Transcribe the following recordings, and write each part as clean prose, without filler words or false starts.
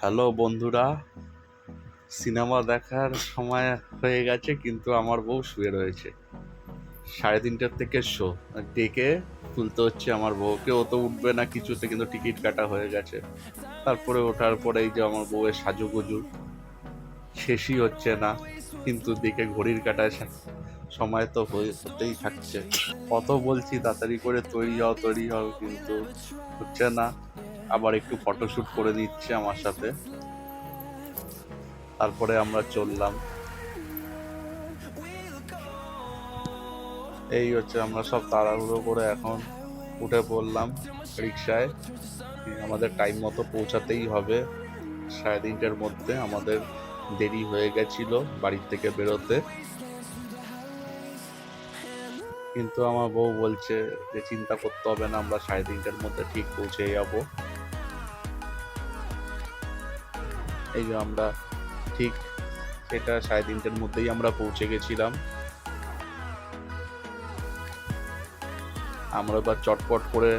Hello বন্ধুরা, cinema দেখার সময় হয়ে গেছে কিন্তু আমার বউ শুয়ে রয়েছে। 3:30টার থেকে শো। ডেকে তুলতে হচ্ছে আমার বউকে। ও তো উঠবে না কিছুতে, কিন্তু টিকিট কাটা হয়ে গেছে। তারপরে ওঠার পরে এই যে আমার বউয়ের সাজুগুজু শেষই হচ্ছে না, কিন্তু দিকে ঘড়ির কাটায় সময় তো হতেই থাকছে। কত বলছি তাড়াতাড়ি করে তৈরি হও, কিন্তু হচ্ছে না। আবার একটু ফটোশুট করে নিচ্ছে আমার সাথে। তারপরে আমরা চললাম। এই হচ্ছে, আমরা সব তাড়াহুড়ো করে এখন উঠে পড়লাম রিক্সায়। আমাদের টাইম মতো পৌঁছাতেই হবে। 3:30টার মধ্যে আমাদের দেরি হয়ে গেছিল বাড়ির থেকে বেরোতে, কিন্তু আমার বউ বলছে যে চিন্তা করতে হবে না, আমরা 3:30টার মধ্যে ঠিক পৌঁছে যাব। এই যে আমরা ঠিক সেটা 3:30টার মধ্যেই আমরা পৌঁছে গেছিলাম। আমরা এবার চটপট করে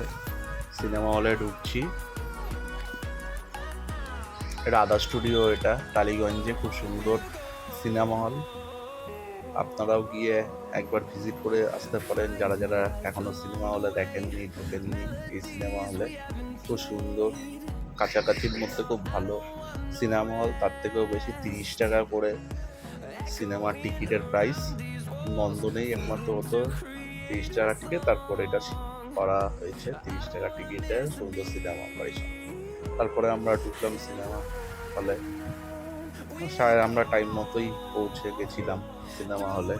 সিনেমা হলে ঢুকছি। রাধা স্টুডিও, এটা টালিগঞ্জে, খুব সুন্দর সিনেমা হল। আপনারাও গিয়ে একবার ভিজিট করে আসতে পারেন, যারা যারা এখনো সিনেমা হলে দেখেননি, ঢোকেননি। এই সিনেমা হলে খুব সুন্দর, কাছাকাছির মধ্যে খুব ভালো সিনেমা হল। তার থেকেও বেশি 30 টাকা করে সিনেমার টিকিটের প্রাইস। নন্দনেই একমাত্র হতো 30 টাকা টিকিট, তারপরে এটা করা হয়েছে 30 টাকা টিকিটের সুন্দর সিনেমা প্রাইস। তারপরে আমরা ঢুকলাম সিনেমা হলে। আমরা টাইম মতোই পৌঁছে গেছিলাম সিনেমা হলে।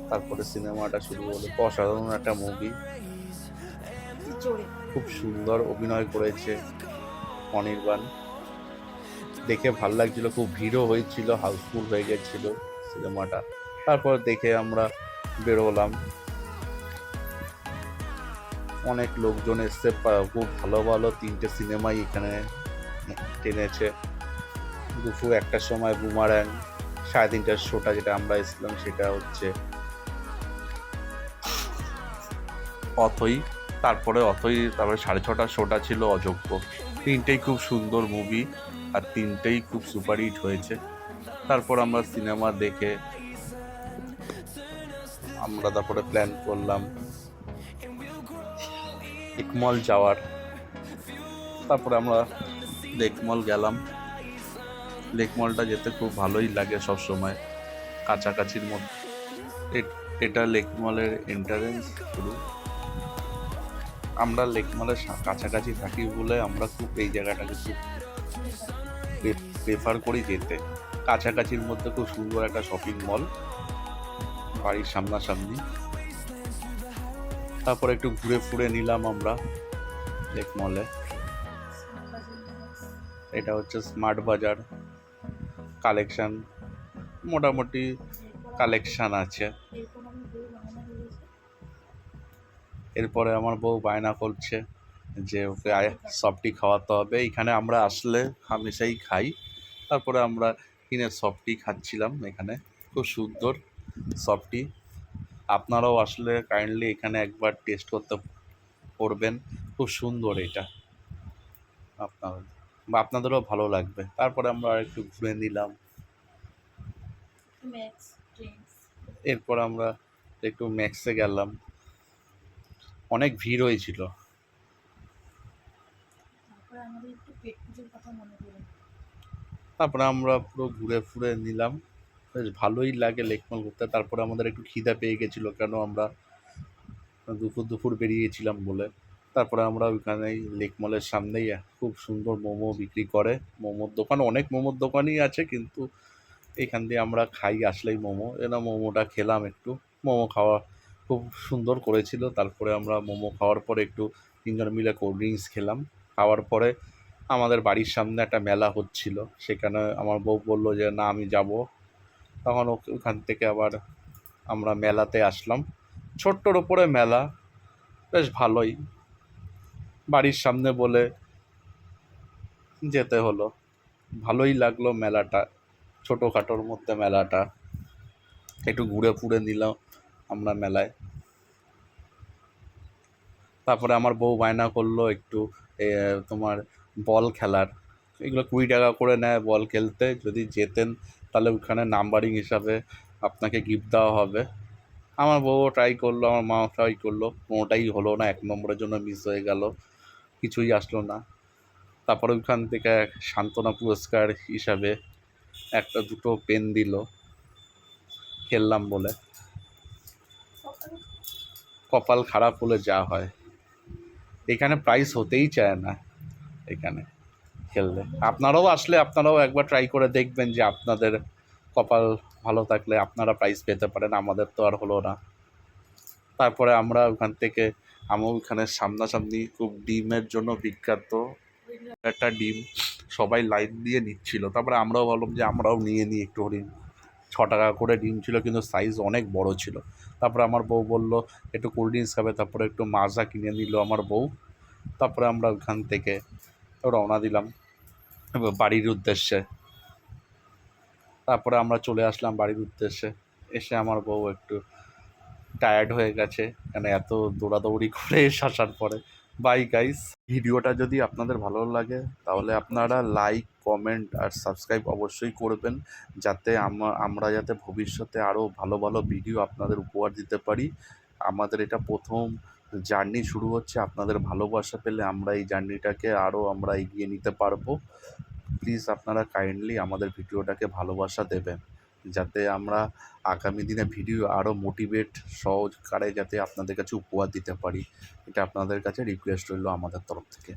তারপরে সিনেমাটা শুরু হলো। অসাধারণ একটা মুভি, খুব সুন্দর অভিনয় করেছে অনির্বাণ। দেখে ভাল লাগছিল, খুব ভিড়ও হয়েছিল, হাউসফুল হয়ে গেছিল সিনেমাটা। তারপর দেখে আমরা বেরোলাম। অনেক লোকজন এসছে, খুব ভালো ভালো 3টে সিনেমাই এখানে টেনেছে। দুপুর 1টার সময় বুমারাং, 3:30টার শোটা যেটা আমরা এসেছিলাম সেটা হচ্ছে অথই। তারপরে 6:30টার শোটা ছিল অযোগ্য। 3টেই খুব সুন্দর মুভি, আর 3টেই খুব সুপারহিট হয়েছে। তারপর আমরা সিনেমা দেখে আমরা তারপরে প্ল্যান করলাম লেকমল যাওয়ার। তারপরে আমরা লেকমল গেলাম। লেকমলটা যেতে খুব ভালোই লাগে সব সময়, কাছাকাছির মধ্যে। এটা লেকমলের এন্ট্রান্স শুরু। আমরা লেকমলের কাছাকাছি থাকি বলে আমরা খুব এই জায়গাটাকে খুব প্রেফার করি যেতে। কাছাকাছির মধ্যে খুব সুন্দর একটা শপিং মল, বাড়ির সামনাসামনি। তারপরে একটু ঘুরে ফুরে নিলাম আমরা লেকমলে। এটা হচ্ছে স্মার্ট বাজার। কালেকশন, মোটামুটি কালেকশন আছে। এরপরে আমার বউ বায়না করছে যে ওকে সফটি খাওয়াতে হবে। এখানে আমরা আসলে হামেশাই খাই। তারপরে আমরা কিনে সফটি খাচ্ছিলাম এখানে। খুব সুন্দর সফটি। আপনারাও আসলে কাইন্ডলি এখানে একবার টেস্ট করতে করবেন। খুব সুন্দর এটা, আপনাদেরও ভালো লাগবে। তারপরে আমরা একটু ঘুরে নিলাম। এরপর আমরা একটু ম্যাক্সে গেলাম। অনেক ভিড় হয়েছিল। তারপরে আমরা পুরো ঘুরে ফুরে নিলাম। বেশ ভালোই লাগে লেকমল ঘুরতে। তারপরে আমাদের একটু খিদা পেয়ে গেছিলো, কেন আমরা দুপুর বেরিয়েছিলাম বলে। তারপরে আমরা ওইখানেই লেকমলের সামনেই খুব সুন্দর মোমো বিক্রি করে। মোমোর দোকান, অনেক মোমোর দোকানই আছে, কিন্তু এখান দিয়ে আমরা খাই আসলেই মোমো। মোমোটা খেলাম একটু। মোমো খাওয়া খুব সুন্দর করেছিল। তারপরে আমরা মোমো খাওয়ার পরে একটু 3জন মিলে কোল্ড ড্রিঙ্কস খেলাম। খাওয়ার পরে আমাদের বাড়ির সামনে একটা মেলা হচ্ছিল, সেখানে আমার বউ বললো যে না আমি যাব। তখন ওখান থেকে আবার আমরা মেলাতে আসলাম। ছোট্টর ওপরে মেলা, বেশ ভালোই। বাড়ির সামনে বলে যেতে হলো। ভালোই লাগলো মেলাটা, ছোটোখাটোর মধ্যে মেলাটা। একটু ঘুরে ফুরে নিলাম আমরা মেলায়। তারপরে আমার বউ বায়না করলো একটু তোমার বল খেলার। এগুলো 20 টাকা করে নেয় বল খেলতে। যদি জেতেন তাহলে ওখানে নাম্বারিং হিসাবে আপনাকে গিফট দেওয়া হবে। আমার বউও ট্রাই করলো, আমার মাও ট্রাই করলো, কোনোটাই হলো না, 1 নম্বরের জন্য মিস হয়ে গেল, কিছুই আসলো না। তারপরে ওইখান থেকে সান্ত্বনা পুরস্কার হিসাবে একটা দুটো পেন দিল খেললাম বলে। কপাল খারাপ হলে যা হয়, এখানে প্রাইজ হতেই চায় না এখানে খেললে। আপনারাও আসলে আপনারাও একবার ট্রাই করে দেখবেন যে আপনাদের কপাল ভালো থাকলে আপনারা প্রাইজ পেতে পারেন, আমাদের তো আর হলো না। তারপরে আমরা ওখান থেকে আমার ওখানে সামনাসামনি খুব ডিমের জন্য বিখ্যাত একটা ডিম সবাই লাইন দিয়ে নিচ্ছিল। তারপরে আমরাও ভাবলাম যে আমরাও নিয়ে নিই একটু হরিণ। 6 টাকা করে ডিম ছিল, কিন্তু সাইজ অনেক বড় ছিল। তারপরে আমার বউ বলল একটু কোল্ড ড্রিঙ্কস খাবে, তারপরে একটু মাজা কিনে নিল আমার বউ। তারপরে আমরা ওখান থেকে রওনা দিলাম বাড়ির উদ্দেশ্যে। তারপরে আমরা চলে আসলাম বাড়ির উদ্দেশ্যে। এসে আমার বউ একটু টায়ার্ড হয়ে গেছে, কেন এত দৌড়াদৌড়ি করে আসার পরে। বাই গাইস, ভিডিওটা যদি আপনাদের ভালো লাগে তাহলে আপনারা লাইক, কমেন্ট আর সাবস্ক্রাইব অবশ্যই করবেন, যাতে আমরা যাতে ভবিষ্যতে আরও ভালো ভালো ভিডিও আপনাদের উপহার দিতে পারি। আমাদের এটা প্রথম জার্নি শুরু হচ্ছে, আপনাদের ভালোবাসা পেলে আমরা এই জার্নিটাকে আরও আমরা এগিয়ে নিতে পারবো। প্লিজ আপনারা কাইন্ডলি আমাদের ভিডিওটাকে ভালোবাসা দেবেন, যাতে আমরা আগামী দিনে ভিডিও আরও মোটিভেট সহকারে যাতে আপনাদের কাছে উপহার দিতে পারি। এটা আপনাদের কাছে রিকোয়েস্ট রইল আমাদের তরফ থেকে।